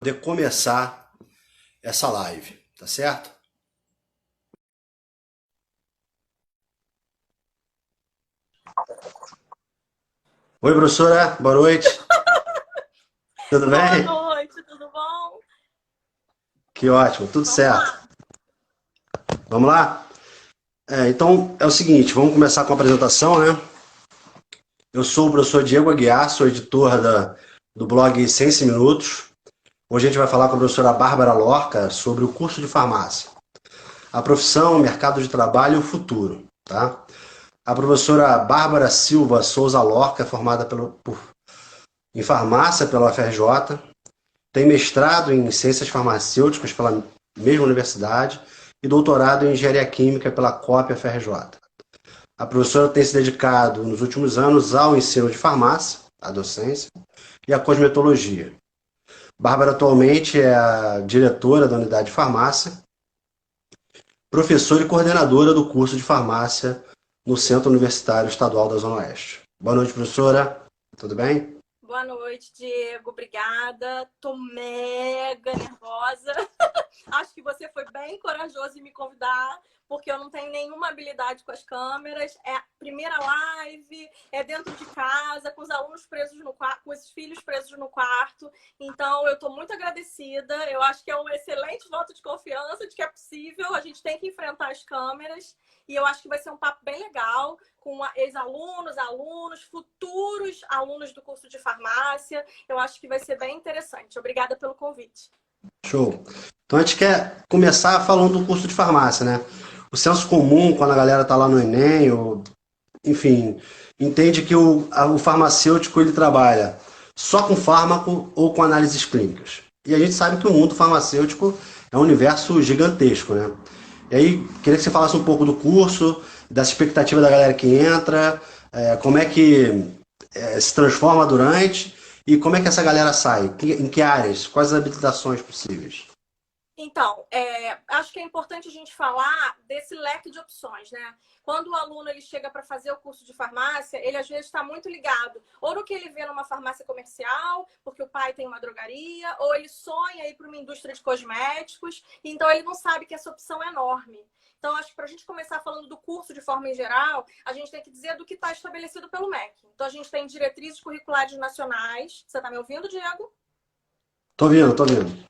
Poder começar essa live, tá certo? Oi, professora, boa noite. Tudo Boa bem? noite, tudo bom? Que ótimo, tudo Vamos certo. lá. Vamos lá? Então é o seguinte, vamos começar com a apresentação, né? Eu sou o professor Diego Aguiar, sou editor do blog Ciência em Minutos. Hoje a gente vai falar com a professora Bárbara Lorca sobre o curso de farmácia. A profissão, o mercado de trabalho e o futuro, tá? A professora Bárbara Silva Souza Lorca é formada em farmácia pela UFRJ. Tem mestrado em ciências farmacêuticas pela mesma universidade e doutorado em engenharia química pela COP FRJ. A professora tem se dedicado nos últimos anos ao ensino de farmácia, à docência e à cosmetologia. Bárbara atualmente é a diretora da unidade de farmácia, professora e coordenadora do curso de farmácia no Centro Universitário Estadual da Zona Oeste. Boa noite, professora. Tudo bem? Boa noite, Diego. Obrigada. Tô mega nervosa. Acho que você foi bem corajoso em me convidar, porque eu não tenho nenhuma habilidade com as câmeras. É a primeira live, é dentro de casa, com os alunos presos no quarto, com os filhos presos no quarto. Então, eu estou muito agradecida. Eu acho que é um excelente voto de confiança de que é possível. A gente tem que enfrentar as câmeras. E eu acho que vai ser um papo bem legal com ex-alunos, alunos, futuros alunos do curso de farmácia. Eu acho que vai ser bem interessante. Obrigada pelo convite. Show. Então a gente quer começar falando do curso de farmácia, né? O senso comum, quando a galera tá lá no Enem, ou, enfim, entende que o farmacêutico ele trabalha só com fármaco ou com análises clínicas. E a gente sabe que o mundo farmacêutico é um universo gigantesco, né? E aí, queria que você falasse um pouco do curso, dessa expectativa da galera que entra, como é que se transforma durante e como é que essa galera sai, em que áreas, quais as habilitações possíveis. Então, acho que é importante a gente falar desse leque de opções, né? Quando o aluno ele chega para fazer o curso de farmácia, ele às vezes está muito ligado ou no que ele vê numa farmácia comercial, porque o pai tem uma drogaria, ou ele sonha ir para uma indústria de cosméticos, então ele não sabe que essa opção é enorme. Então, acho que para a gente começar falando do curso de forma em geral, a gente tem que dizer do que está estabelecido pelo MEC. Então, a gente tem diretrizes curriculares nacionais. Você está me ouvindo, Diego? Tô vendo, tô vendo.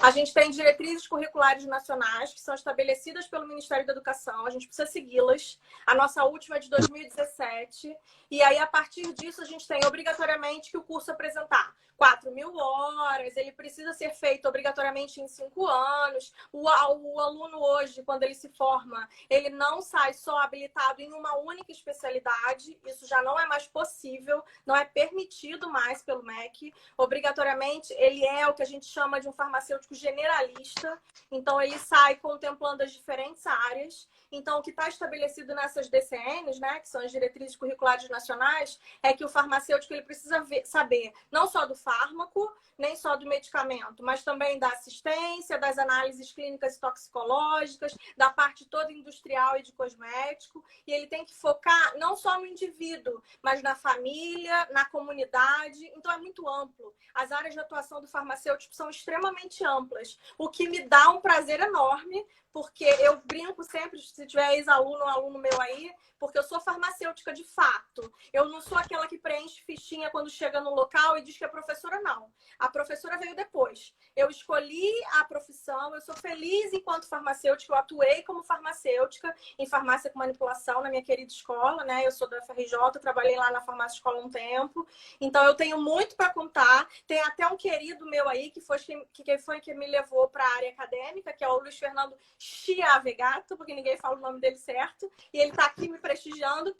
A gente tem diretrizes curriculares nacionais que são estabelecidas pelo Ministério da Educação, a gente precisa segui-las. A nossa última é de 2017. E aí, a partir disso, a gente tem obrigatoriamente que o curso apresentar 4.000 horas, ele precisa ser feito obrigatoriamente em 5 anos. O aluno hoje, quando ele se forma, ele não sai só habilitado em uma única especialidade, isso já não é mais possível, não é permitido mais pelo MEC. Obrigatoriamente, ele é o que a gente chama de um farmacêutico generalista, então ele sai contemplando as diferentes áreas. Então, o que está estabelecido nessas DCNs, né, que são as diretrizes curriculares nacionais, é que o farmacêutico ele precisa saber não só do fármaco, nem só do medicamento, mas também da assistência, das análises clínicas e toxicológicas, da parte toda industrial e de cosmético, e ele tem que focar não só no indivíduo, mas na família, na comunidade, então é muito amplo. As áreas de atuação do farmacêutico são extremamente amplas, o que me dá um prazer enorme, porque eu brinco sempre, se tiver ex-aluno ou aluno meu aí, porque eu sou farmacêutica de fato. Eu não sou aquela que preenche fichinha quando chega no local e diz que é professora, não. A professora veio depois. Eu escolhi a profissão, eu sou feliz enquanto farmacêutica, eu atuei como farmacêutica em farmácia com manipulação na minha querida escola, né? Eu sou da FRJ, trabalhei lá na farmácia escola um tempo. Então, eu tenho muito para contar. Tem até um querido meu aí, que foi quem me levou para a área acadêmica, que é o Luiz Fernando Chiavegato, porque ninguém fala o nome dele certo. E ele está aqui me prestigiando.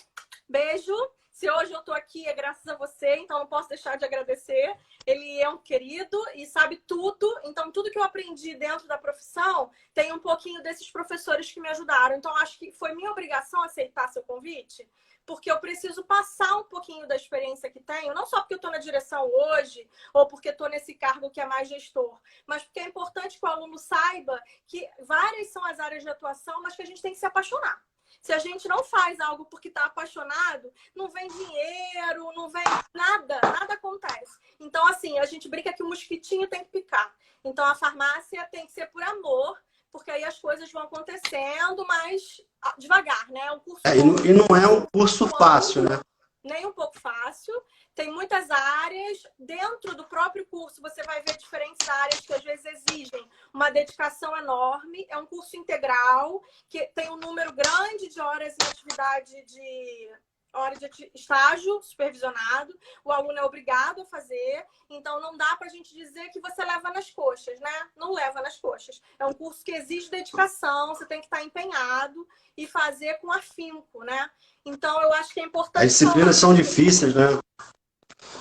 Beijo. Se hoje eu estou aqui é graças a você, então não posso deixar de agradecer. Ele é um querido e sabe tudo. Então, tudo que eu aprendi dentro da profissão tem um pouquinho desses professores que me ajudaram. Então, acho que foi minha obrigação aceitar seu convite, porque eu preciso passar um pouquinho da experiência que tenho, não só porque eu estou na direção hoje, ou porque estou nesse cargo que é mais gestor, mas porque é importante que o aluno saiba que várias são as áreas de atuação, mas que a gente tem que se apaixonar. Se a gente não faz algo porque está apaixonado, não vem dinheiro, não vem nada, nada acontece. Então, assim, a gente brinca que o mosquitinho tem que picar. Então, a farmácia tem que ser por amor, porque aí as coisas vão acontecendo, mas devagar, né? É um curso E não é um curso fácil, né? Nem um pouco fácil. Tem muitas áreas. Dentro do próprio curso, você vai ver diferentes áreas que às vezes exigem uma dedicação enorme. É um curso integral, que tem um número grande de horas em atividade de hora de estágio supervisionado. O aluno é obrigado a fazer. Então, não dá para a gente dizer que você leva nas coxas, né? Não leva nas coxas. É um curso que exige dedicação, você tem que estar empenhado e fazer com afinco, né? Então, eu acho que é importante. As disciplinas são difíceis, né?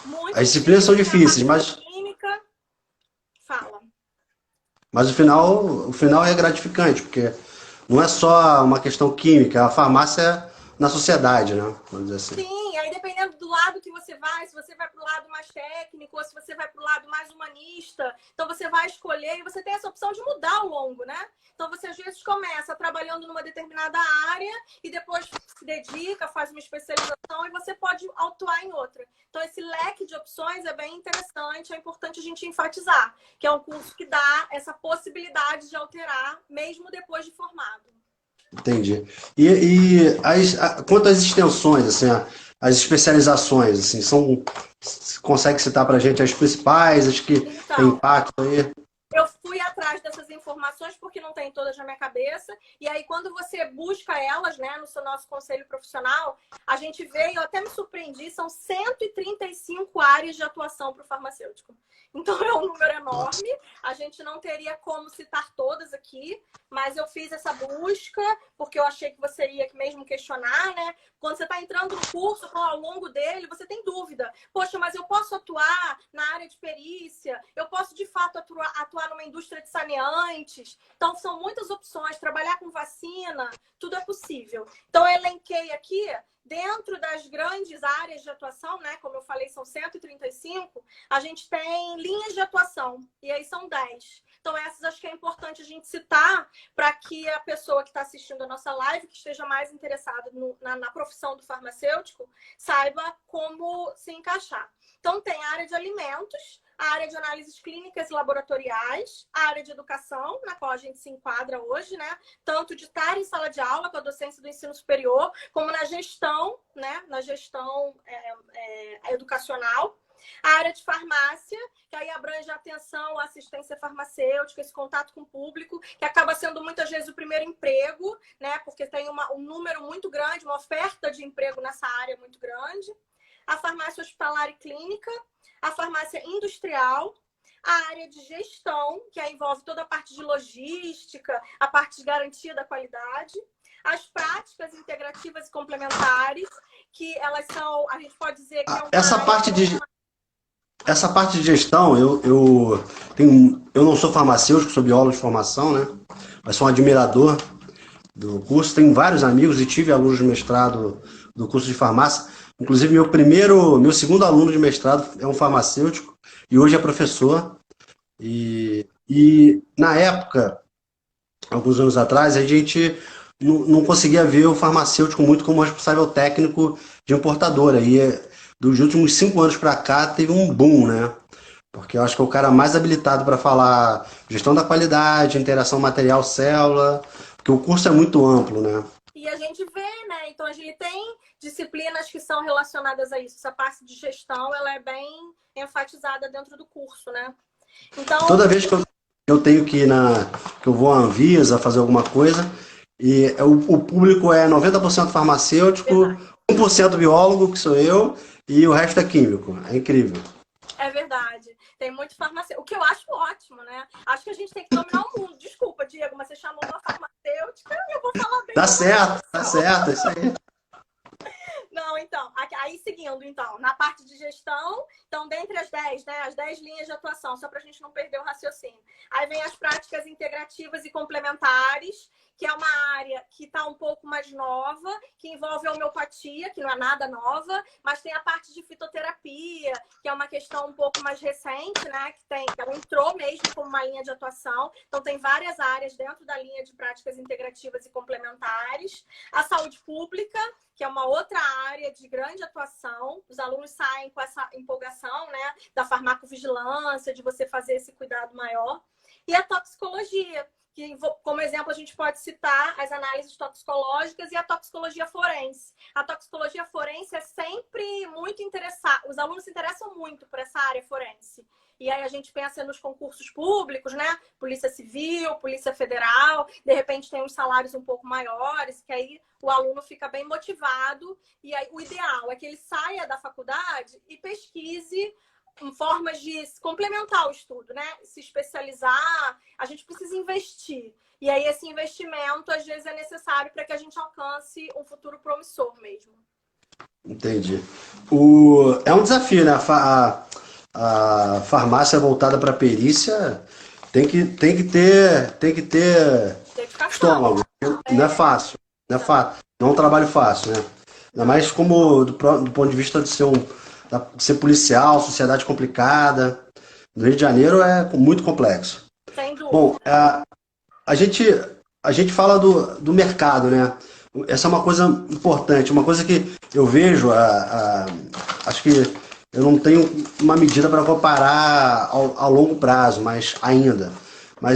Muito As disciplinas são difíceis, mas química. Fala. Mas o final é gratificante, porque não é só uma questão química, a farmácia na sociedade, né? Vamos dizer assim. Sim, aí dependendo do lado que você vai, se você vai para o lado mais técnico ou se você vai para o lado mais humanista, então você vai escolher e você tem essa opção de mudar ao longo, né? Então você às vezes começa trabalhando numa determinada área e depois se dedica, faz uma especialização e você pode atuar em outra. Então esse leque de opções é bem interessante, é importante a gente enfatizar, que é um curso que dá essa possibilidade de alterar mesmo depois de formado. Entendi. Quanto às extensões, assim, as especializações, assim, você consegue citar para a gente as principais, as que têm impacto aí? Eu fui atrás dessas informações porque não tem todas na minha cabeça. E aí, quando você busca elas, né, no nosso conselho profissional, a gente vê, e eu até me surpreendi, são 135 áreas de atuação para o farmacêutico. Então, é um número enorme. A gente não teria como citar todas aqui, mas eu fiz essa busca porque eu achei que você ia mesmo questionar, né? Quando você está entrando no curso, ao longo dele, você tem dúvida. Poxa, mas eu posso atuar na área de perícia? Eu posso, de fato, atuar numa indústria de saneantes? Então, são muitas opções. Trabalhar com vacina, tudo é possível. Então, eu elenquei aqui, dentro das grandes áreas de atuação, né? Como eu falei, são 135, a gente tem linhas de atuação. E aí são 10. Então, essas acho que é importante a gente citar para que a pessoa que está assistindo a nossa live, que esteja mais interessada na profissão do farmacêutico, saiba como se encaixar. Então, tem a área de alimentos, a área de análises clínicas e laboratoriais, a área de educação, na qual a gente se enquadra hoje, né? Tanto de estar em sala de aula com a docência do ensino superior, como na gestão, né? Na gestão educacional. A área de farmácia, que aí abrange a atenção, a assistência farmacêutica, esse contato com o público, que acaba sendo muitas vezes o primeiro emprego, né? Porque tem um número muito grande, uma oferta de emprego nessa área muito grande. A farmácia hospitalar e clínica, a farmácia industrial, a área de gestão, que aí envolve toda a parte de logística, a parte de garantia da qualidade, as práticas integrativas e complementares, que elas são, a gente pode dizer que é uma Essa parte de gestão, eu não sou farmacêutico, sou biólogo de formação, né? Mas sou um admirador do curso. Tenho vários amigos e tive alunos de mestrado do curso de farmácia. Inclusive, meu segundo aluno de mestrado é um farmacêutico e hoje é professor. E na época, alguns anos atrás, a gente não conseguia ver o farmacêutico muito como responsável técnico de importadora. E dos últimos 5 anos para cá teve um boom, né? Porque eu acho que é o cara mais habilitado para falar gestão da qualidade, interação material-célula, porque o curso é muito amplo, né? E a gente vê, né? Então, a gente tem disciplinas que são relacionadas a isso. Essa parte de gestão, ela é bem enfatizada dentro do curso, né? Então, toda vez que eu tenho que ir que eu vou à Anvisa fazer alguma coisa, e o público é 90% farmacêutico, 1% biólogo, que sou eu, e o resto é químico. É incrível. É verdade. Tem muito farmacêutico. O que eu acho ótimo, né? Acho que a gente tem que dominar o mundo. Desculpa, Diego, mas você chamou uma farmacêutica e eu vou falar bem. Tá certo, é isso aí. Não, então, aí seguindo, então, na parte de gestão, então, dentre as 10, né, as 10 linhas de atuação, só para a gente não perder o raciocínio. Aí vem as práticas integrativas e complementares, que é uma área que está um pouco mais nova, que envolve a homeopatia, que não é nada nova, mas tem a parte de fitoterapia, que é uma questão um pouco mais recente, né, que ela entrou mesmo como uma linha de atuação. Então, tem várias áreas dentro da linha de práticas integrativas e complementares. A saúde pública, que é uma outra área de grande atuação. Os alunos saem com essa empolgação, né, da farmacovigilância, de você fazer esse cuidado maior. E a toxicologia, que, como exemplo, a gente pode citar as análises toxicológicas e a toxicologia forense. A toxicologia forense é sempre muito interessada, os alunos se interessam muito por essa área forense. E aí a gente pensa nos concursos públicos, né? Polícia Civil, Polícia Federal, de repente tem uns salários um pouco maiores, que aí o aluno fica bem motivado. E aí o ideal é que ele saia da faculdade e pesquise formas de complementar o estudo, né? Se especializar, a gente precisa investir. E aí esse investimento, às vezes, é necessário para que a gente alcance um futuro promissor mesmo. Entendi. É um desafio, né? A farmácia voltada para perícia tem que ter Dedicação. estômago. Não é fácil. Não é fácil. Não é um trabalho fácil, né? Ainda mais como do ponto de vista de ser policial, sociedade complicada. No Rio de Janeiro é muito complexo. Sem dúvida. Bom, a gente fala do mercado, né? Essa é uma coisa importante, uma coisa que eu vejo, acho que eu não tenho uma medida para comparar ao longo prazo, mas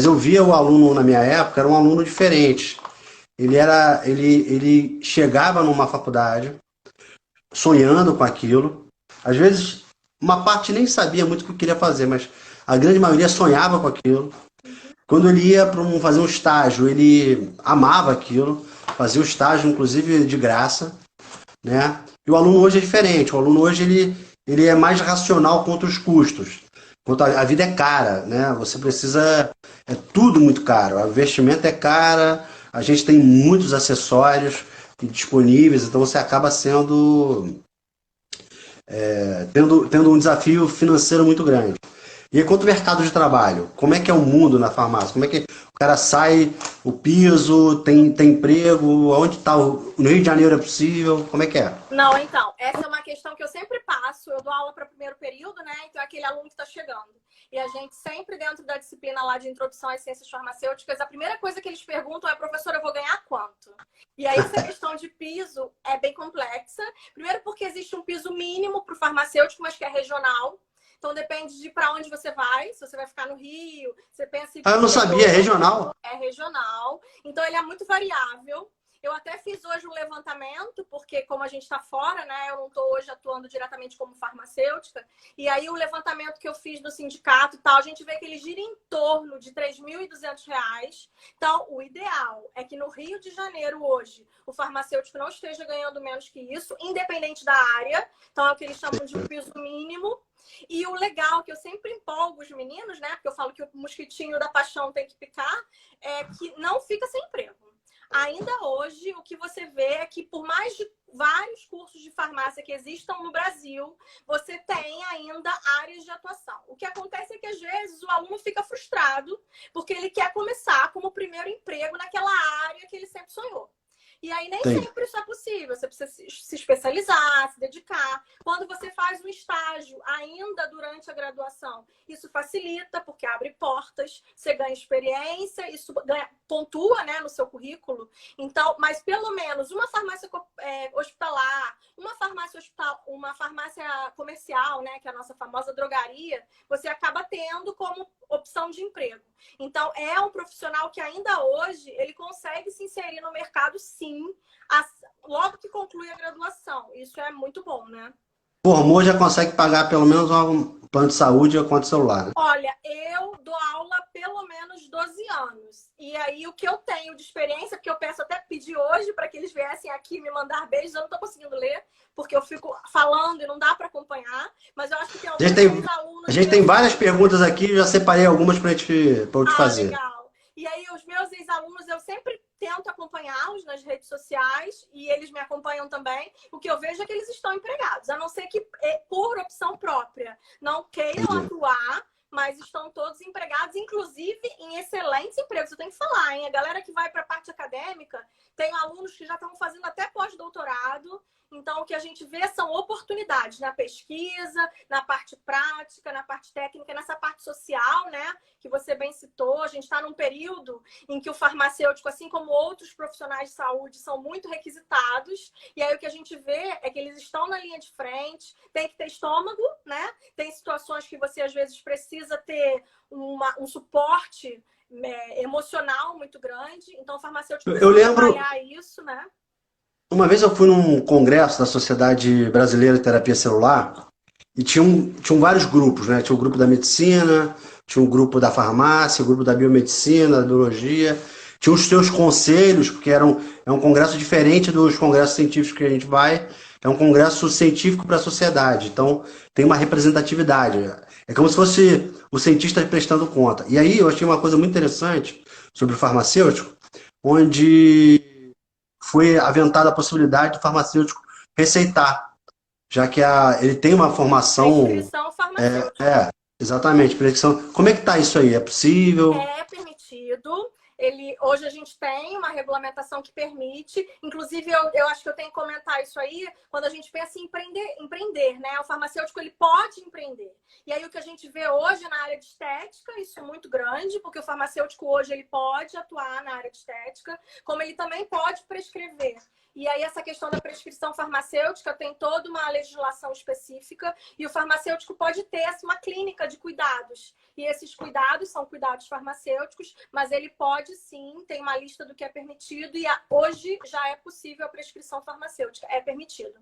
eu via o aluno na minha época, era um aluno diferente. Ele chegava numa faculdade sonhando com aquilo. Às vezes, uma parte nem sabia muito o que queria fazer, mas a grande maioria sonhava com aquilo. Quando ele ia para fazer um estágio, ele amava aquilo, fazia o estágio, inclusive, de graça, né? E o aluno hoje é diferente. O aluno hoje ele é mais racional contra os custos. A vida é cara, né? Você precisa... É tudo muito caro. O investimento é caro, a gente tem muitos acessórios disponíveis, então você acaba tendo um desafio financeiro muito grande. E aí, quanto ao mercado de trabalho, como é que é o mundo na farmácia? Como é que o cara sai, o piso, tem emprego, onde está? No Rio de Janeiro é possível? Como é que é? Não, então, essa é uma questão que eu sempre passo. Eu dou aula para primeiro período, né? Então é aquele aluno que está chegando. E a gente sempre, dentro da disciplina lá de introdução às ciências farmacêuticas, a primeira coisa que eles perguntam é: professora, eu vou ganhar quanto? E aí essa questão de piso é bem complexa. Primeiro porque existe um piso mínimo para o farmacêutico, mas que é regional. Então depende de para onde você vai. Se você vai ficar no Rio, você pensa em... Eu não sabia, é regional? É regional. Então ele é muito variável. Eu até fiz hoje um levantamento, porque como a gente está fora, né? Eu não estou hoje atuando diretamente como farmacêutica. E aí o levantamento que eu fiz do sindicato e tal, a gente vê que ele gira em torno de R$ 3.200. Então, o ideal é que no Rio de Janeiro hoje, o farmacêutico não esteja ganhando menos que isso, independente da área. Então, é o que eles chamam de um piso mínimo. E o legal, que eu sempre empolgo os meninos, né? Porque eu falo que o mosquitinho da paixão tem que picar, é que não fica sem emprego. Ainda hoje, o que você vê é que por mais de vários cursos de farmácia que existam no Brasil, você tem ainda áreas de atuação. O que acontece é que, às vezes, o aluno fica frustrado porque ele quer começar como primeiro emprego naquela área que ele sempre sonhou. E aí nem sempre isso é possível. Você precisa se especializar, se dedicar. Quando você faz um estágio ainda durante a graduação, isso facilita, porque abre portas, você ganha experiência, isso pontua, né, no seu currículo. Então, mas pelo menos uma farmácia hospitalar, uma farmácia comercial, né, que é a nossa famosa drogaria, você acaba tendo como opção de emprego. Então, é um profissional que ainda hoje ele consegue se inserir no mercado, sim, logo que conclui a graduação. Isso é muito bom, né? Formou, já consegue pagar pelo menos um plano de saúde ou conta celular, né? Olha, eu dou aula há pelo menos 12 anos. E aí, o que eu tenho de experiência, porque eu peço até pedir hoje para que eles viessem aqui me mandar beijos, eu não estou conseguindo ler, porque eu fico falando e não dá para acompanhar. Mas eu acho que tem alguns alunos... A gente tem várias perguntas aqui, já separei algumas para eu te fazer. Legal. E aí, os meus ex-alunos, eu sempre tento acompanhá-los nas redes sociais e eles me acompanham também. O que eu vejo é que eles estão empregados, a não ser que, por opção própria, não queiram atuar, mas estão todos empregados, inclusive em excelentes empregos. Eu tenho que falar, hein? A galera que vai para a parte acadêmica, tem alunos que já estão fazendo até pós-doutorado Então, o que a gente vê são oportunidades na pesquisa, na parte prática, na parte técnica, nessa parte social, né? Que você bem citou. A gente está num período em que o farmacêutico, assim como outros profissionais de saúde, são muito requisitados. E aí o que a gente vê é que eles estão na linha de frente, tem que ter estômago, né? Tem situações que você, às vezes, precisa ter um suporte emocional muito grande. Então, o farmacêutico Eu precisa lembro, trabalhar isso, né? uma vez eu fui num congresso da Sociedade Brasileira de Terapia Celular e tinham vários grupos, né? Tinha o grupo da medicina, tinha o grupo da farmácia, o grupo da biomedicina, da biologia, tinha os seus conselhos, porque é um congresso diferente dos congressos científicos que a gente vai, é um congresso científico para a sociedade, então tem uma representatividade. É como se fosse o cientista prestando conta. E aí eu achei uma coisa muito interessante sobre o farmacêutico, onde foi aventada a possibilidade do farmacêutico receitar, já que ele tem uma formação. Prescrição farmacêutica. Exatamente, prescrição. Como é que tá isso aí? É possível? É permitido. Hoje a gente tem uma regulamentação que permite. Inclusive, eu acho que eu tenho que comentar isso aí quando a gente pensa em empreender, né? O farmacêutico ele pode empreender. E aí o que a gente vê hoje na área de estética, isso é muito grande, porque o farmacêutico hoje ele pode atuar na área de estética, como ele também pode prescrever. E aí essa questão da prescrição farmacêutica tem toda uma legislação específica e o farmacêutico pode ter uma clínica de cuidados. E esses cuidados são cuidados farmacêuticos, mas ele pode sim, tem uma lista do que é permitido e hoje já é possível a prescrição farmacêutica, é permitido.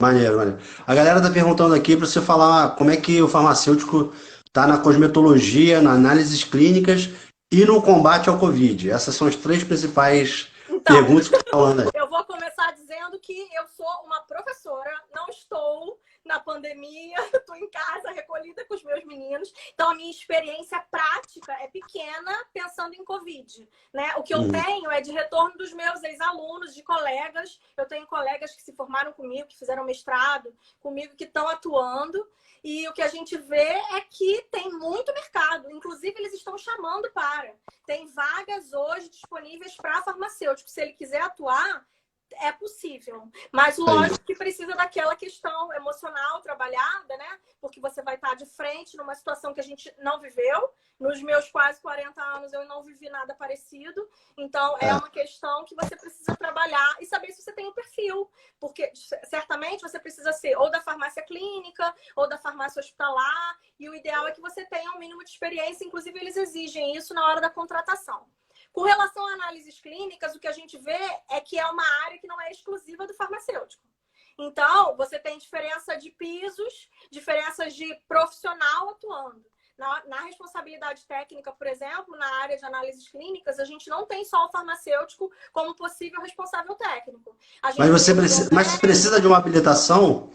Maneiro, maneiro. A galera tá perguntando aqui para você falar como é que o farmacêutico tá na cosmetologia, na análises clínicas e no combate ao Covid. Essas são as três principais Então, perguntas que estão falando aí. eu vou começar dizendo que eu sou uma professora, não estou na pandemia, estou em casa recolhida com os meus meninos, então a minha experiência prática é pequena pensando em Covid, né? O que eu tenho é de retorno dos meus ex-alunos, de colegas, eu tenho colegas que se formaram comigo, que fizeram mestrado comigo, que estão atuando, e o que a gente vê é que tem muito mercado, inclusive eles estão chamando para. Tem vagas hoje disponíveis para farmacêutico, se ele quiser atuar, é possível, mas lógico que precisa daquela questão emocional trabalhada, né? Porque você vai estar de frente numa situação que a gente não viveu. Nos meus quase 40 anos eu não vivi nada parecido. Então é uma questão que você precisa trabalhar e saber se você tem o perfil. Porque certamente você precisa ser ou da farmácia clínica ou da farmácia hospitalar. E o ideal é que você tenha um mínimo de experiência. Inclusive eles exigem isso na hora da contratação. Com relação a análises clínicas, o que a gente vê é que é uma área que não é exclusiva do farmacêutico. Então, você tem diferença de pisos, diferenças de profissional atuando. Na responsabilidade técnica, por exemplo, na área de análises clínicas, a gente não tem só o farmacêutico como possível responsável técnico. Mas você precisa de uma habilitação?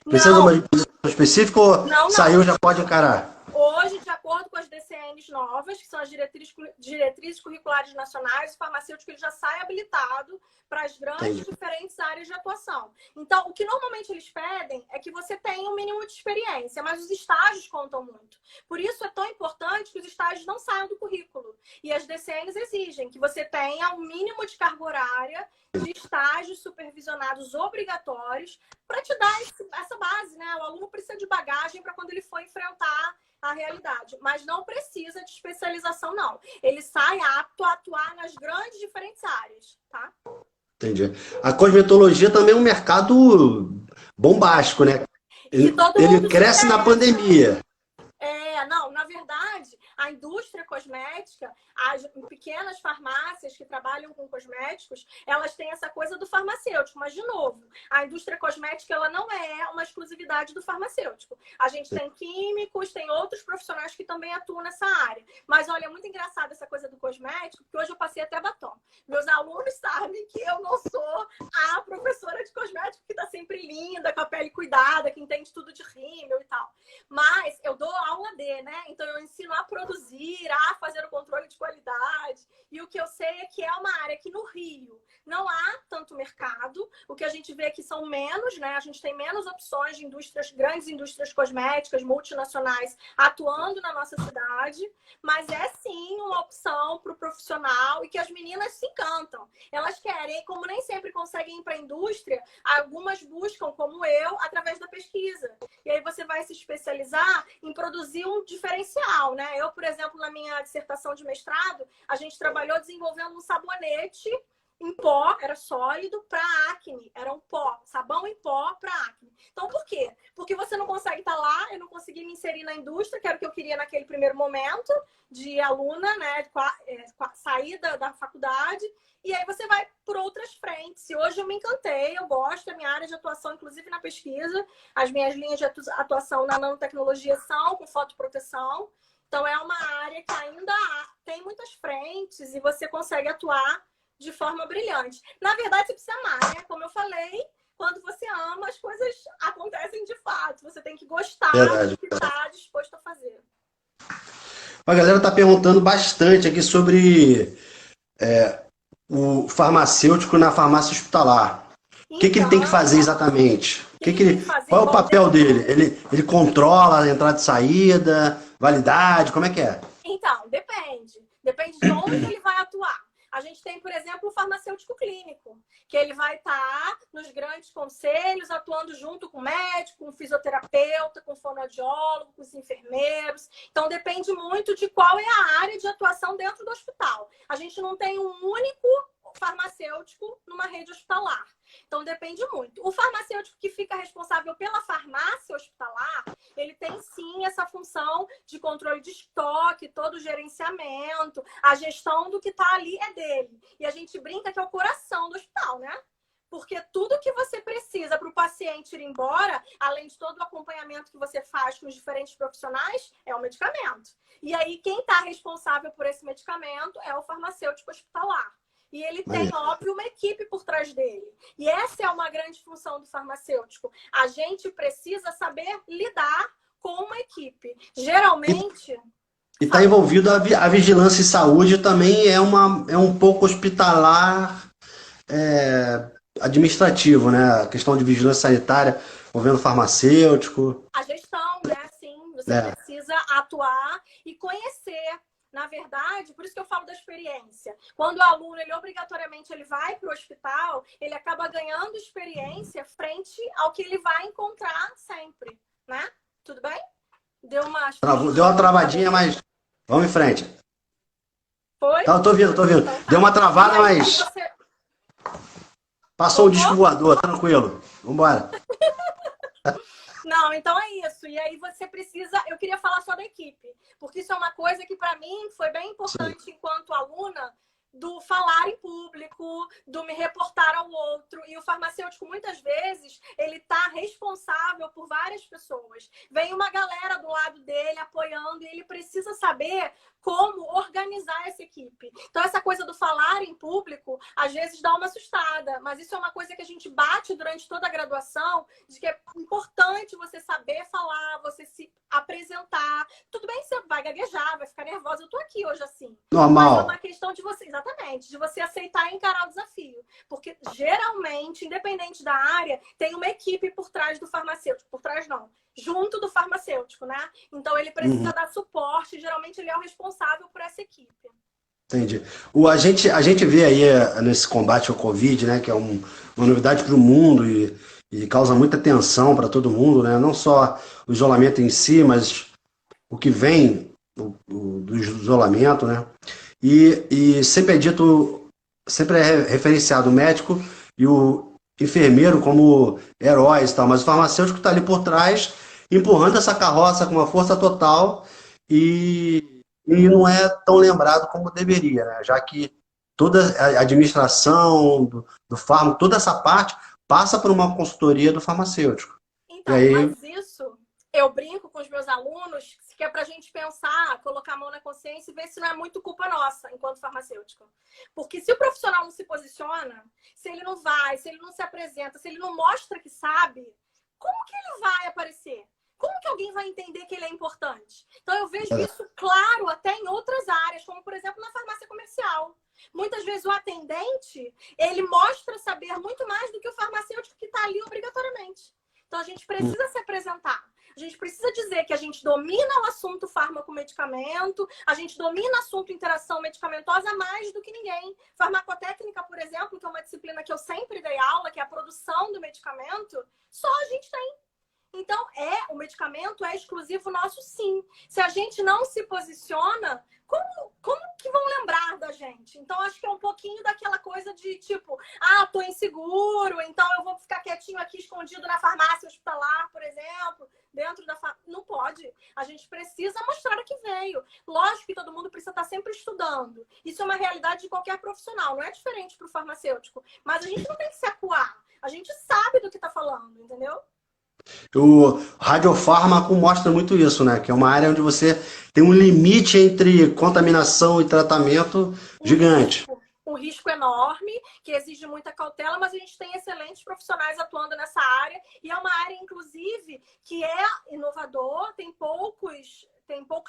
Precisa de uma habilitação específica ou não. Saiu já pode encarar? Hoje, de acordo com as DCNs novas, que são as diretrizes curriculares nacionais, o farmacêutico ele já sai habilitado para as grandes diferentes áreas de atuação. Então, o que normalmente eles pedem é que você tenha um mínimo de experiência, mas os estágios contam muito. Por isso é tão importante que os estágios não saiam do currículo. E as DCNs exigem que você tenha um mínimo de carga horária de estágios supervisionados obrigatórios para te dar essa base, né? O aluno precisa de bagagem para quando ele for enfrentar a realidade, mas não precisa de especialização, não. Ele sai apto a atuar nas grandes diferentes áreas, tá? Entendi. A cosmetologia também é um mercado bombástico, né? Ele cresce na pandemia. Não, na verdade, a indústria cosmética, as pequenas farmácias que trabalham com cosméticos, elas têm essa coisa do farmacêutico. Mas, de novo, a indústria cosmética ela não é uma exclusividade do farmacêutico. A gente tem químicos, tem outros profissionais que também atuam nessa área. Mas, olha, é muito engraçado essa coisa do cosmético, porque hoje eu passei até batom. Meus alunos sabem que eu não sou a professora de cosmético que está sempre linda, com a pele cuidada, que entende tudo de rímel e tal. Mas eu dou aula de, né? Então eu ensino a produzir, a fazer o controle de qualidade. E o que eu sei é que é uma área que no Rio não há tanto mercado. O que a gente vê aqui são menos, né? A gente tem menos opções de indústrias, grandes indústrias cosméticas, multinacionais, atuando na nossa cidade. Mas é sim uma opção para o profissional e que as meninas se encantam. Elas querem, como nem sempre conseguem ir para a indústria, algumas buscam, como eu, através da pesquisa. E aí você vai se especializar em produzir um diferencial, né? Eu, por exemplo, na minha dissertação de mestrado, a gente trabalhou desenvolvendo um sabonete em pó, era sólido, para acne. Era um pó, sabão em pó para acne. Então, por quê? Porque você não consegue estar lá, eu não consegui me inserir na indústria, que era o que eu queria naquele primeiro momento, de aluna, né? Sair da faculdade, e aí você vai por outras frentes. E hoje eu me encantei, eu gosto, da minha área de atuação, inclusive na pesquisa. As minhas linhas de atuação na nanotecnologia são com fotoproteção. Então, é uma área que ainda tem muitas frentes e você consegue atuar de forma brilhante. Na verdade, você precisa amar, né? Como eu falei, quando você ama, as coisas acontecem de fato. Você tem que gostar do que está disposto a fazer. A galera está perguntando bastante aqui sobre o farmacêutico na farmácia hospitalar. O que ele tem que fazer exatamente? Qual é o papel dele? Ele controla a entrada e saída, validade, como é que é? Então, depende. Depende de onde ele vai atuar. A gente tem, por exemplo, o farmacêutico clínico, que ele vai estar nos grandes conselhos, atuando junto com o médico, com o fisioterapeuta, com o fonoaudiólogo, com os enfermeiros. Então, depende muito de qual é a área de atuação dentro do hospital. A gente não tem um único farmacêutico numa rede hospitalar. Então, depende muito. O farmacêutico que fica responsável pela farmácia hospitalar, ele tem sim essa função de controle de estoque, todo o gerenciamento, a gestão do que está ali é dele. E a gente brinca que é o coração do hospital, né? Porque tudo que você precisa para o paciente ir embora, além de todo o acompanhamento que você faz com os diferentes profissionais, é o medicamento. E aí, quem está responsável por esse medicamento é o farmacêutico hospitalar. E ele tem, óbvio, uma equipe por trás dele. E essa é uma grande função do farmacêutico. A gente precisa saber lidar com uma equipe. Geralmente... E está envolvido a vigilância em saúde também é um pouco hospitalar administrativo, né? A questão de vigilância sanitária envolvendo farmacêutico. A gestão, né? Sim, você precisa atuar e conhecer. Na verdade, por isso que eu falo da experiência. Quando o aluno, obrigatoriamente, ele vai para o hospital, ele acaba ganhando experiência frente ao que ele vai encontrar sempre, né? Tudo bem? Deu uma travadinha, mas vamos em frente. Foi? Não, tô ouvindo. Então, tá. Deu uma travada, mas passou o disco voador, tranquilo. Vambora. Não, então é isso. E aí você precisa... Eu queria falar só da equipe, porque isso é uma coisa que, para mim, foi bem importante enquanto aluna, do falar em público, do me reportar ao outro. E o farmacêutico, muitas vezes, ele está responsável por várias pessoas. Vem uma galera do lado dele apoiando e ele precisa saber como organizar essa equipe. Então, essa coisa do falar em público, às vezes dá uma assustada, mas isso é uma coisa que a gente bate durante toda a graduação, de que é importante você saber falar, você se apresentar. Tudo bem que você vai gaguejar, vai ficar nervosa. Eu tô aqui hoje assim. Normal. Mas é uma questão de você, exatamente, de você aceitar e encarar o desafio. Porque, geralmente, independente da área, tem uma equipe por trás do farmacêutico. Por trás, não. Junto do farmacêutico, né? Então, ele precisa dar suporte. Geralmente, ele é o responsável por essa equipe. Entendi. A gente vê aí nesse combate ao Covid, né? Que é uma novidade para o mundo e causa muita tensão para todo mundo, né? Não só o isolamento em si, mas o que vem do isolamento, né? E sempre é dito, sempre é referenciado o médico e o enfermeiro como heróis e tal, mas o farmacêutico está ali por trás, empurrando essa carroça com uma força total e não é tão lembrado como deveria, né? Já que toda a administração do fármaco, toda essa parte passa por uma consultoria do farmacêutico. Então, mas isso eu brinco com os meus alunos, que é para a gente pensar, colocar a mão na consciência e ver se não é muito culpa nossa, enquanto farmacêutico. Porque se o profissional não se posiciona, se ele não vai, se ele não se apresenta, se ele não mostra que sabe, como que ele vai aparecer? Como que alguém vai entender que ele é importante? Então, eu vejo isso claro até em outras áreas, como, por exemplo, na farmácia comercial. paciente, ele mostra saber muito mais do que o farmacêutico que está ali obrigatoriamente. Então, a gente precisa se apresentar. A gente precisa dizer que a gente domina o assunto fármaco-medicamento, a gente domina o assunto interação medicamentosa mais do que ninguém. Farmacotécnica, por exemplo, que é uma disciplina que eu sempre dei aula, que é a produção do medicamento, só a gente tem. Então, o medicamento é exclusivo nosso, sim. Se a gente não se posiciona, como que vão lembrar da gente? Então, acho que é um pouquinho daquela coisa de, tipo, tô inseguro, então eu vou ficar quietinho aqui, escondido na farmácia hospitalar, por exemplo, dentro da farmácia. Não pode. A gente precisa mostrar o que veio. Lógico que todo mundo precisa estar sempre estudando. Isso é uma realidade de qualquer profissional, não é diferente para o farmacêutico. Mas a gente não tem que se acuar. A gente sabe do que está falando, entendeu? O radiofármaco mostra muito isso, né? Que é uma área onde você tem um limite entre contaminação e tratamento gigante. Um risco enorme, que exige muita cautela, mas a gente tem excelentes profissionais atuando nessa área. E é uma área, inclusive, que é inovador, tem poucos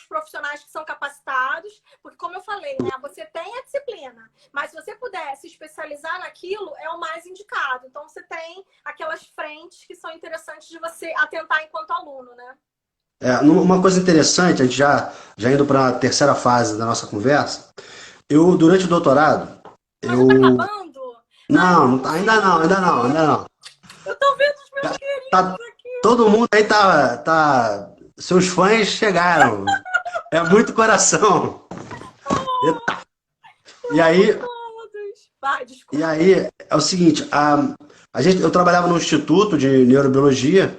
profissionais que são capacitados, porque, como eu falei, né, você tem a disciplina, mas se você puder se especializar naquilo, é o mais indicado. Então, você tem aquelas frentes que são interessantes de você atentar enquanto aluno, né? Uma coisa interessante, a gente já indo para a terceira fase da nossa conversa, durante o doutorado, Mas já tá acabando? Não, ainda não. Eu tô vendo os meus queridos aqui. Todo mundo aí tá... Seus fãs chegaram. É muito coração. Eita. E aí... Vai, desculpa. E aí, é o seguinte, eu trabalhava num instituto de neurobiologia,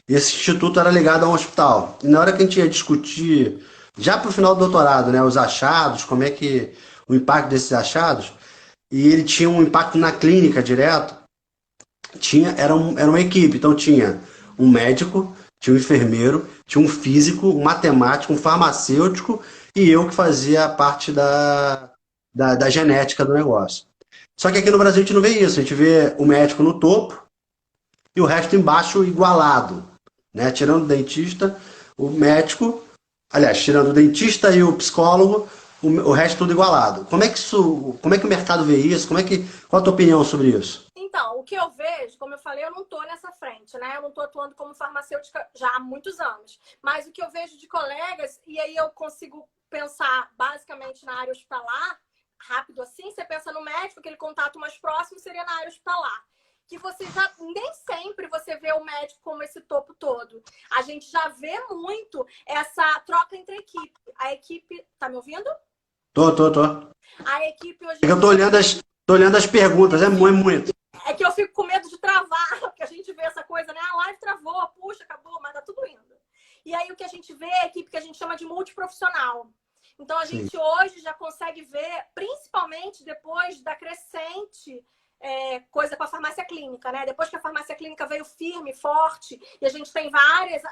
e esse instituto era ligado a um hospital. E na hora que a gente ia discutir, já para o final do doutorado, né, os achados, como é que o impacto desses achados, e ele tinha um impacto na clínica direto, era uma equipe, então tinha um médico, tinha um enfermeiro, tinha um físico, um matemático, um farmacêutico, e eu que fazia a parte da genética do negócio. Só que aqui no Brasil a gente não vê isso, a gente vê o médico no topo e o resto embaixo igualado, né? Tirando o dentista, o médico, aliás, tirando o dentista e o psicólogo, o resto tudo igualado. Como é que o mercado vê isso? Qual a tua opinião sobre isso? Então, o que eu vejo, como eu falei, eu não estou nessa frente, né? Eu não estou atuando como farmacêutica já há muitos anos. Mas o que eu vejo de colegas, e aí eu consigo pensar basicamente na área hospitalar, rápido assim, você pensa no médico, aquele contato mais próximo seria na área hospitalar. Que você já, nem sempre você vê o médico como esse topo todo. A gente já vê muito essa troca entre equipe. A equipe, tá me ouvindo? Tô. A equipe hoje... Eu tô olhando as perguntas, é muito. É que eu fico com medo de travar, porque a gente vê essa coisa, né? A live travou, puxa, acabou, mas tá tudo indo. E aí o que a gente vê é a equipe que a gente chama de multiprofissional. Então, a gente hoje já consegue ver, principalmente depois da crescente coisa com a farmácia clínica, né? Depois que a farmácia clínica veio firme, forte, e a gente tem vários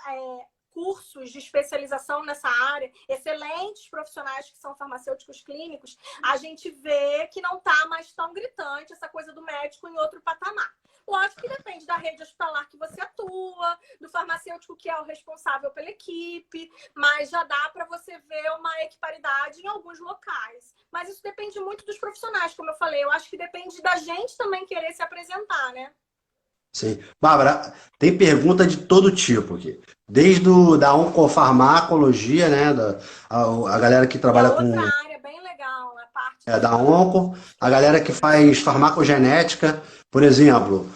cursos de especialização nessa área, excelentes profissionais que são farmacêuticos clínicos, a gente vê que não está mais tão gritante essa coisa do médico em outro patamar. Lógico que depende da rede hospitalar que você atua, do farmacêutico que é o responsável pela equipe, mas já dá para você ver uma equiparidade em alguns locais. Mas isso depende muito dos profissionais, como eu falei. Eu acho que depende da gente também querer se apresentar, né? Sim. Bárbara, tem pergunta de todo tipo aqui. Desde da oncofarmacologia, né? A galera que trabalha com... outra área bem legal, a parte... da onco, a galera que faz farmacogenética, por exemplo,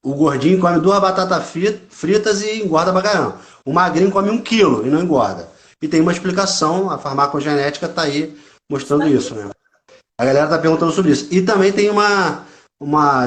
o gordinho come 2 batatas fritas e engorda pra caramba. O magrinho come 1 quilo e não engorda. E tem uma explicação, a farmacogenética tá aí mostrando isso, né? A galera tá perguntando sobre isso. E também tem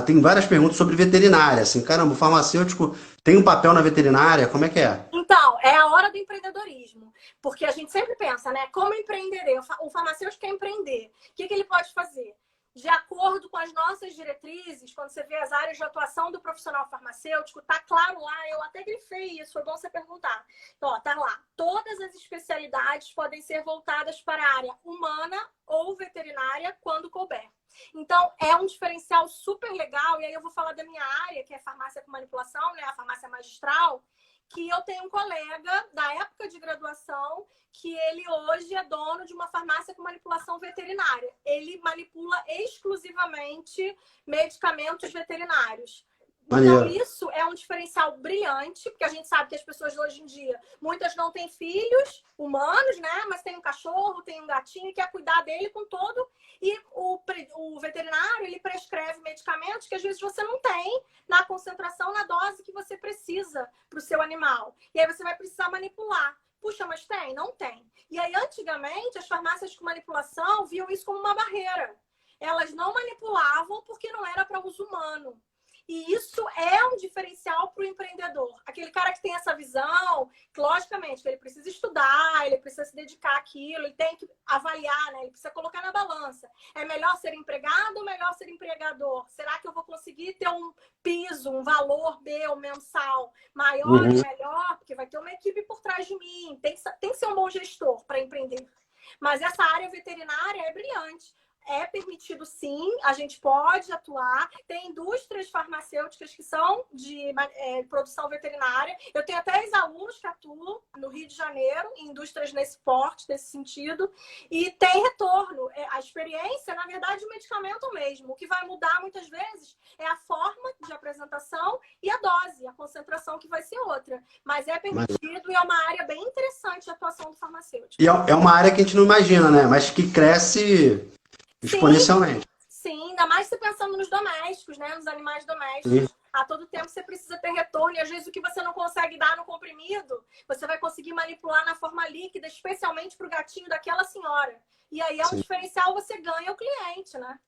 tem várias perguntas sobre veterinária, assim, caramba, o farmacêutico tem um papel na veterinária, como é que é? Então, é a hora do empreendedorismo, porque a gente sempre pensa, né, como empreender, o farmacêutico quer empreender, o que ele pode fazer? De acordo com as nossas diretrizes, quando você vê as áreas de atuação do profissional farmacêutico, tá claro lá, eu até grifei isso, foi bom você perguntar. Então, ó, tá lá, todas as especialidades podem ser voltadas para a área humana ou veterinária quando couber. Então, é um diferencial super legal, e aí eu vou falar da minha área, que é farmácia com manipulação, né, a farmácia magistral, que eu tenho um colega da época de graduação que ele hoje é dono de uma farmácia com manipulação veterinária. Ele manipula exclusivamente medicamentos veterinários. Então, Maneiro. isso é um diferencial brilhante, porque a gente sabe que as pessoas hoje em dia, muitas não têm filhos humanos, né? Mas tem um cachorro, tem um gatinho e quer cuidar dele com todo. E o veterinário, ele prescreve medicamentos que às vezes você não tem na concentração, na dose que você precisa para o seu animal. E aí você vai precisar manipular. Puxa, mas tem? Não tem. E aí, antigamente, as farmácias com manipulação viam isso como uma barreira. Elas não manipulavam porque não era para uso humano. E isso é um diferencial para o empreendedor. Aquele cara que tem essa visão, que, logicamente, que ele precisa estudar, ele precisa se dedicar àquilo, ele tem que avaliar, né? Ele precisa colocar na balança. É melhor ser empregado ou melhor ser empregador? Será que eu vou conseguir ter um piso, um valor meu mensal maior e melhor? Porque vai ter uma equipe por trás de mim. Tem que ser um bom gestor para empreender. Mas essa área veterinária é brilhante. É permitido, sim, a gente pode atuar. Tem indústrias farmacêuticas que são de produção veterinária. Eu tenho até ex-alunos que atuam no Rio de Janeiro, em indústrias nesse porte, nesse sentido, e tem retorno. A experiência, na verdade, o medicamento mesmo. O que vai mudar, muitas vezes, é a forma de apresentação e a dose, a concentração que vai ser outra. Mas é permitido e é uma área bem interessante de atuação do farmacêutico. E é uma área que a gente não imagina, né? Mas que cresce exponencialmente. Sim, ainda mais você pensando nos domésticos, né? Nos animais domésticos. Sim. A todo tempo você precisa ter retorno. E às vezes o que você não consegue dar no comprimido, você vai conseguir manipular na forma líquida, especialmente para o gatinho daquela senhora. E aí é um diferencial, você ganha o cliente, né?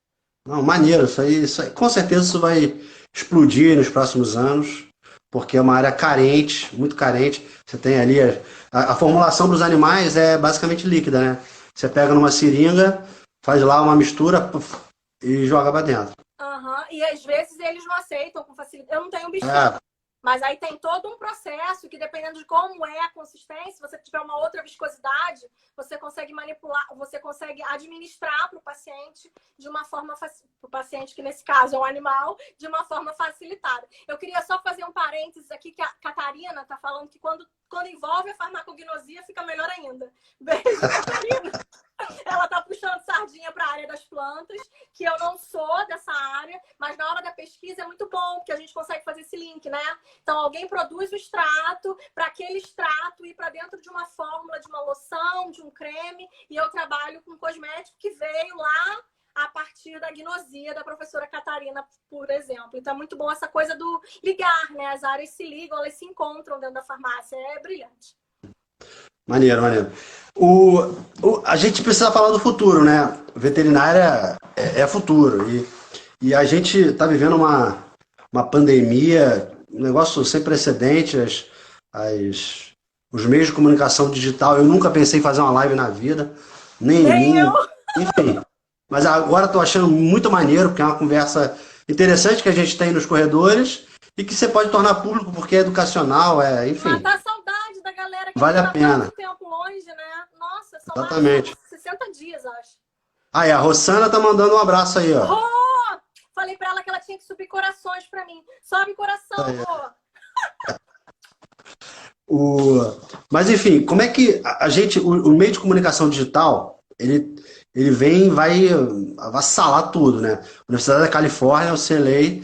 Não, maneiro. Isso aí, com certeza isso vai explodir nos próximos anos, porque é uma área carente, muito carente. Você tem ali a formulação dos animais é basicamente líquida, né? Você pega numa seringa, faz lá uma mistura e joga pra dentro. E às vezes eles não aceitam com facilidade. Eu não tenho bichinho. Mas aí tem todo um processo que, dependendo de como é a consistência, se você tiver uma outra viscosidade, você consegue manipular, você consegue administrar para o paciente de uma forma, para o paciente, que nesse caso é um animal, de uma forma facilitada. Eu queria só fazer um parênteses aqui, que a Catarina está falando que quando envolve a farmacognosia, fica melhor ainda. Beijo, Catarina! Ela tá puxando sardinha para a área das plantas, que eu não sou dessa área, mas na hora da pesquisa é muito bom, porque a gente consegue fazer esse link, né? Então, alguém produz o extrato, para aquele extrato ir para dentro de uma fórmula, de uma loção, de um creme, e eu trabalho com cosmético que veio lá a partir da gnosia da professora Catarina, por exemplo. Então, é muito bom essa coisa do ligar, né? As áreas se ligam, elas se encontram dentro da farmácia. É brilhante. Maneiro, maneiro. A gente precisa falar do futuro, né? Veterinária é futuro. E a gente está vivendo uma pandemia, um negócio sem precedentes. Os meios de comunicação digital, eu nunca pensei em fazer uma live na vida. Nem eu. Enfim. Mas agora estou achando muito maneiro, porque é uma conversa interessante que a gente tem nos corredores e que você pode tornar público porque é educacional, enfim. Matar a saudade da galera que vale a pena. Tanto tempo longe, né? Nossa, são exatamente. Mais de 60 dias, acho. Aí, a Rossana tá mandando um abraço aí, ó. Falei pra ela que ela tinha que subir corações pra mim. Sobe coração, Mas, enfim, como é que o meio de comunicação digital, ele vem e vai avassalar tudo, né? A Universidade da Califórnia, o CLA,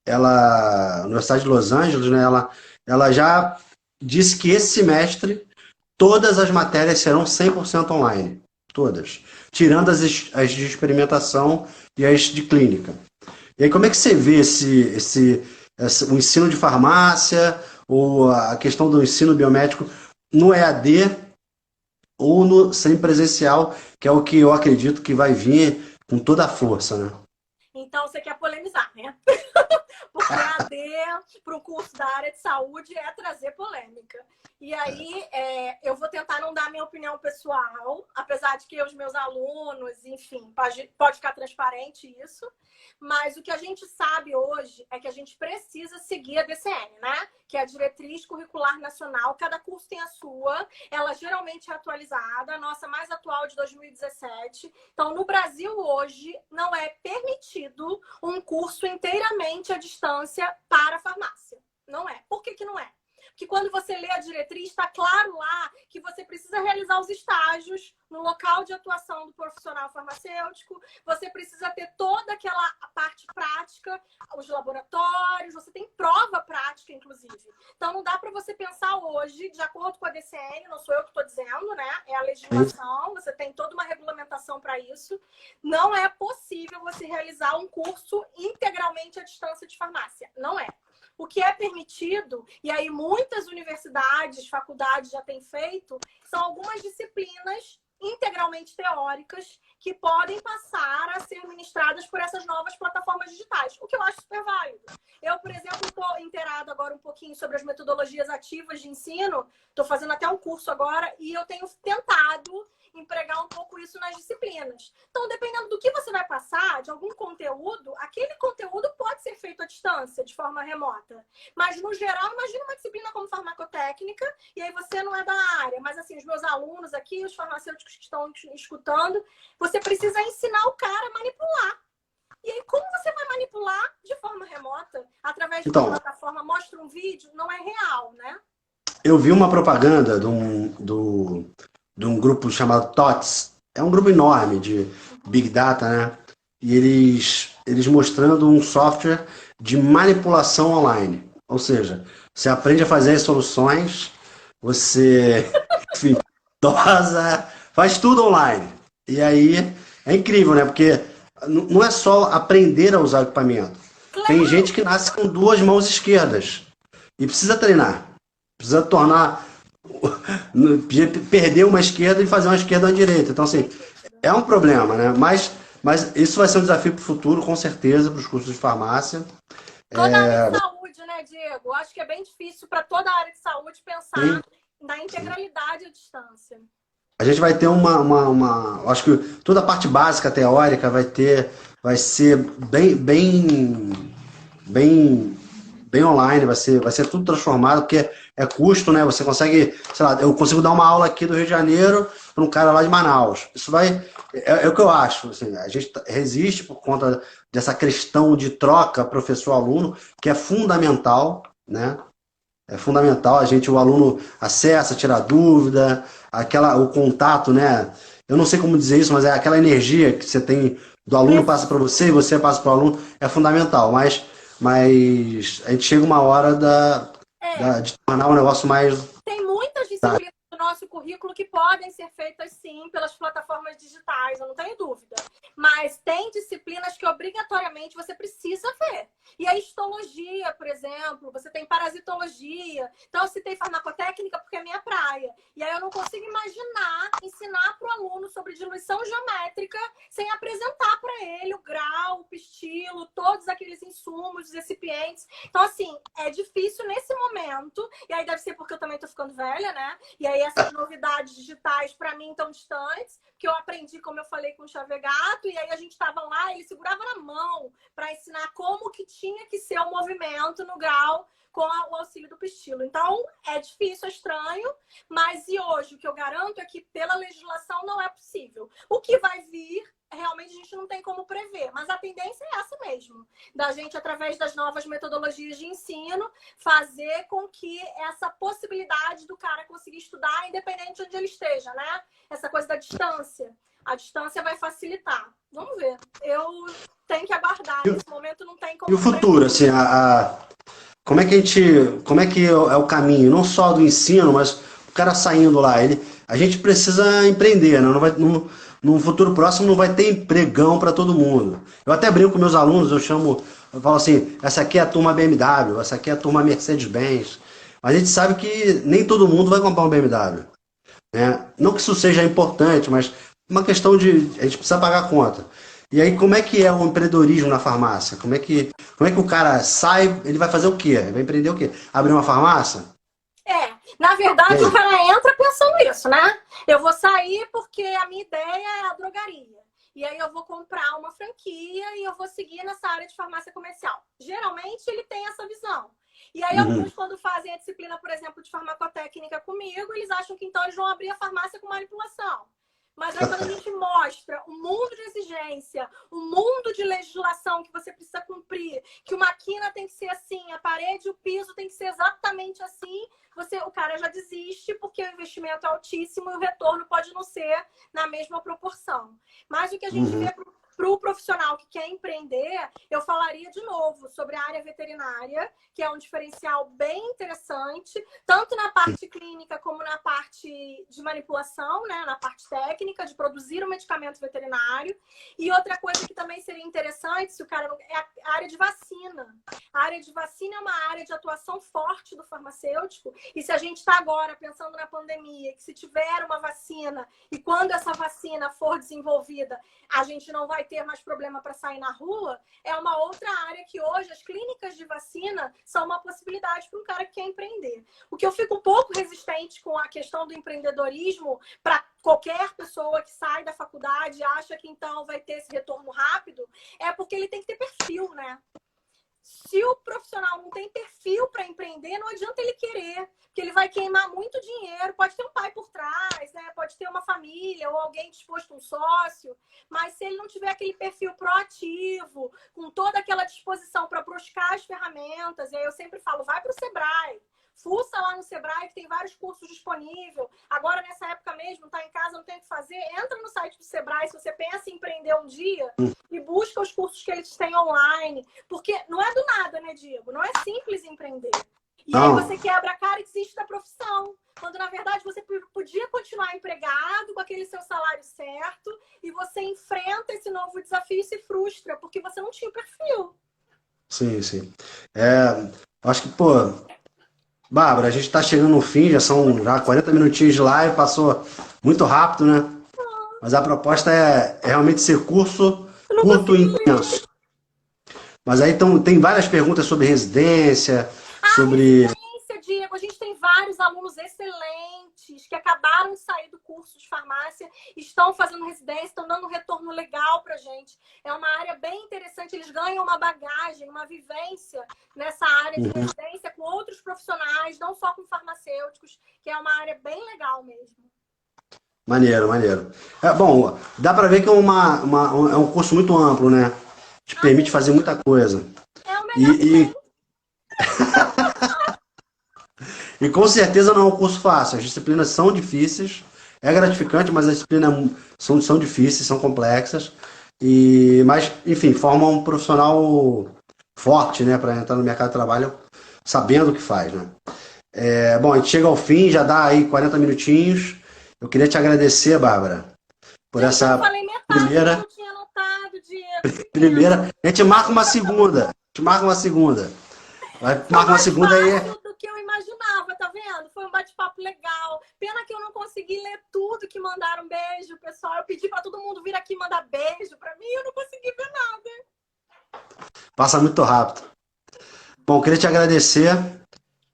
a Universidade de Los Angeles, né? Ela já disse que esse semestre todas as matérias serão 100% online. Todas. Tirando as de experimentação e as de clínica. E aí, como é que você vê o ensino de farmácia ou a questão do ensino biomédico no EAD ou no semipresencial, que é o que eu acredito que vai vir com toda a força, né? Então, você quer polemizar, né? Porque EAD para o curso da área de saúde é trazer polêmica. E aí, eu vou tentar não dar minha opinião pessoal, apesar de que os meus alunos, enfim, pode ficar transparente isso. Mas o que a gente sabe hoje é que a gente precisa seguir a DCN, né? Que é a Diretriz Curricular Nacional. Cada curso tem a sua. Ela geralmente é atualizada. A nossa mais atual de 2017. Então, no Brasil hoje, não é permitido um curso inteiramente à distância para farmácia. Não é. Por que que não é? Porque quando você lê a diretriz, está claro lá que você precisa realizar os estágios no local de atuação do profissional farmacêutico, você precisa ter toda aquela parte prática, os laboratórios, você tem prova prática, inclusive. Então, não dá para você pensar hoje, de acordo com a DCN, não sou eu que estou dizendo, né? É a legislação, você tem toda uma regulamentação para isso. Não é possível você realizar um curso integralmente à distância de farmácia. Não é. O que é permitido, e aí muitas universidades, faculdades já têm feito, são algumas disciplinas integralmente teóricas que podem passar a ser ministradas por essas novas plataformas digitais, o que eu acho super válido. Eu, por exemplo, estou inteirada agora um pouquinho sobre as metodologias ativas de ensino, estou fazendo até um curso agora e eu tenho tentado empregar um pouco isso nas disciplinas. Então, dependendo do que você vai passar, de algum conteúdo, aquele conteúdo pode ser feito à distância, de forma remota. Mas, no geral, imagina uma disciplina como farmacotécnica, e aí você não é da área, mas, assim, os meus alunos aqui, os farmacêuticos que estão escutando, você precisa ensinar o cara a manipular. E aí, como você vai manipular de forma remota? Através de uma plataforma, mostra um vídeo, não é real, né? Eu vi uma propaganda de um grupo chamado TOTS. É um grupo enorme de Big Data, né? E eles mostrando um software de manipulação online. Ou seja, você aprende a fazer as soluções, você, enfim, dosa, faz tudo online. E aí é incrível, né? Porque não é só aprender a usar o equipamento. Tem gente que nasce com duas mãos esquerdas e precisa treinar. Precisa tornar... perder uma esquerda e fazer uma esquerda e uma direita. Então, assim, é um problema, né? Mas isso vai ser um desafio para o futuro, com certeza, para os cursos de farmácia. Toda a área de saúde, né, Diego? Acho que é bem difícil para toda a área de saúde pensar na integralidade à distância. A gente vai ter acho que toda a parte básica teórica vai ser bem online, vai ser tudo transformado, porque é custo, né? Você consegue, sei lá, eu consigo dar uma aula aqui do Rio de Janeiro para um cara lá de Manaus. Isso é o que eu acho. Assim, a gente resiste por conta dessa questão de troca professor-aluno, que é fundamental, né? É fundamental, o aluno acessa, tira dúvida, o contato, né? Eu não sei como dizer isso, mas é aquela energia que você tem do aluno passa para você e você passa para o aluno, é fundamental. Mas a gente chega uma hora de tornar o negócio mais... Tem muitas disciplinas do nosso currículo que podem ser feitas, sim, pelas plataformas digitais, eu não tenho dúvida. Mas tem disciplinas que obrigatoriamente você precisa ver. E a histologia, por exemplo, você tem parasitologia. Então, eu citei farmacotécnica porque é minha praia. E aí eu não consigo imaginar ensinar para o aluno sobre diluição geométrica sem apresentar para ele o grau, o pistilo, todos aqueles insumos, os recipientes. Então, assim, é difícil nesse momento. E aí deve ser porque eu também estou ficando velha, né? E aí essas novidades digitais, para mim, estão distantes. Que eu aprendi, como eu falei, com o Chavegato. E aí a gente estava lá, ele segurava na mão para ensinar como que tinha que ser o movimento no grau com o auxílio do pistilo. Então, é difícil, é estranho, mas e hoje o que eu garanto é que pela legislação não é possível. O que vai vir, realmente a gente não tem como prever, mas a tendência é essa mesmo, da gente, através das novas metodologias de ensino, fazer com que essa possibilidade do cara conseguir estudar, independente de onde ele esteja, né? Essa coisa da distância. A distância vai facilitar. Vamos ver. Eu tenho que aguardar. Nesse momento não tem como... E o futuro, assim, como é que é o caminho, não só do ensino, mas o cara saindo lá, a gente precisa empreender, né? No futuro próximo não vai ter empregão para todo mundo. Eu até brinco com meus alunos, eu falo assim, essa aqui é a turma BMW, essa aqui é a turma Mercedes-Benz. Mas a gente sabe que nem todo mundo vai comprar um BMW. Né? Não que isso seja importante, mas uma questão de a gente precisa pagar a conta. E aí, como é que é o empreendedorismo na farmácia? Como é que o cara sai, ele vai fazer o quê? Ele vai empreender o quê? Abrir uma farmácia? Na verdade, o cara entra pensando isso, né? Eu vou sair porque a minha ideia é a drogaria. E aí eu vou comprar uma franquia e eu vou seguir nessa área de farmácia comercial. Geralmente, ele tem essa visão. E aí, alguns, quando fazem a disciplina, por exemplo, de farmacotécnica comigo, eles acham que então eles vão abrir a farmácia com manipulação. Mas aí, quando a gente mostra o mundo de exigência, o mundo de legislação que você precisa cumprir, que uma quina tem que ser assim, a parede e o piso tem que ser exatamente assim, o cara já desiste porque o investimento é altíssimo e o retorno pode não ser na mesma proporção. Mas o que a gente vê para o profissional que quer empreender, eu falaria de novo sobre a área veterinária, que é um diferencial bem interessante, tanto na parte clínica como na parte de manipulação, né? Na parte técnica, de produzir um medicamento veterinário. E outra coisa que também seria interessante, se o cara é a área de vacina. A área de vacina é uma área de atuação forte do farmacêutico, e se a gente está agora pensando na pandemia, que se tiver uma vacina e quando essa vacina for desenvolvida, a gente não vai ter mais problema para sair na rua, é uma outra área que hoje as clínicas de vacina são uma possibilidade para um cara que quer empreender. O que eu fico um pouco resistente com a questão do empreendedorismo para qualquer pessoa que sai da faculdade e acha que então vai ter esse retorno rápido, é porque ele tem que ter perfil, né? Se o profissional não tem perfil para empreender, não adianta ele querer, porque ele vai queimar muito dinheiro. Pode ter um pai por trás, né? Pode ter uma família ou alguém disposto, um sócio, mas se ele não tiver aquele perfil proativo, com toda aquela disposição para buscar as ferramentas, e aí eu sempre falo, vai para o Sebrae. Fuça lá no Sebrae, que tem vários cursos disponíveis. Agora, nessa época mesmo, tá em casa, não tem o que fazer. Entra no site do Sebrae, se você pensa em empreender um dia, e busca os cursos que eles têm online. Porque não é do nada, né, Diego? Não é simples empreender. E aí você quebra a cara e desiste da profissão. Quando, na verdade, você podia continuar empregado com aquele seu salário certo, e você enfrenta esse novo desafio e se frustra, porque você não tinha o perfil. Sim, sim. Acho que, Bárbara, a gente está chegando no fim, já 40 minutinhos de live, passou muito rápido, né? Mas a proposta é realmente ser curto e intenso. Mas aí tem várias perguntas sobre residência, sobre... Residência, Diego, a gente tem vários alunos excelentes que acabaram de sair do curso de farmácia, estão fazendo residência, estão dando um retorno legal pra gente. É uma área bem interessante, eles ganham uma bagagem, uma vivência nessa área de residência com outros profissionais, não só com farmacêuticos, que é uma área bem legal mesmo. Maneiro, maneiro. Bom, dá pra ver que é um curso muito amplo, né? Te permite fazer muita coisa. É o melhor E com certeza não é um curso fácil. As disciplinas são difíceis, é gratificante, mas as disciplinas são difíceis, são complexas. Mas, enfim, formam um profissional forte, né, para entrar no mercado de trabalho sabendo o que faz, né? Bom, a gente chega ao fim, já dá aí 40 minutinhos. Eu queria te agradecer, Bárbara, por essa primeira. Eu tinha anotado, Diego. Primeira. A gente marca uma segunda. Marca uma segunda aí. Do que eu imaginava, tá vendo? Foi um bate-papo legal. Pena que eu não consegui ler tudo que mandaram beijo, pessoal. Eu pedi pra todo mundo vir aqui mandar beijo pra mim e eu não consegui ver nada. Passa muito rápido. Bom, queria te agradecer.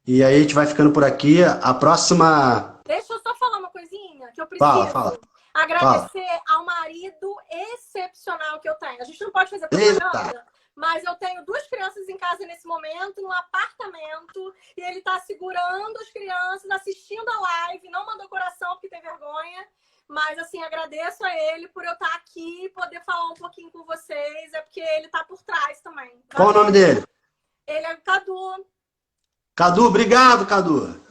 E aí a gente vai ficando por aqui. A próxima... Deixa eu só falar uma coisinha que eu preciso. Fala. Agradecer ao marido excepcional que eu tenho. A gente não pode fazer propaganda, mas eu tenho 2 crianças em casa nesse momento, num apartamento, e ele tá segurando as crianças, assistindo a live, não mandou coração porque tem vergonha, mas assim, agradeço a ele por eu estar aqui e poder falar um pouquinho com vocês, é porque ele tá por trás também. Qual o nome dele? Ele é o Cadu. Cadu, obrigado, Cadu.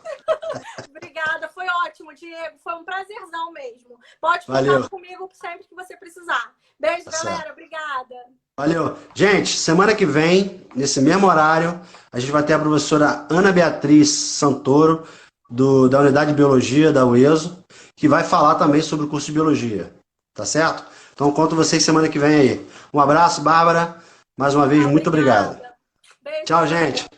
Obrigada, foi ótimo, Diego. Foi um prazerzão mesmo. Pode contar comigo sempre que você precisar. Beijo, galera. Obrigada. Valeu. Gente, semana que vem, nesse mesmo horário, a gente vai ter a professora Ana Beatriz Santoro, da Unidade de Biologia da UESO, que vai falar também sobre o curso de Biologia. Tá certo? Então, conto vocês semana que vem aí. Um abraço, Bárbara. Mais uma vez, muito obrigado. Beijo. Tchau, gente.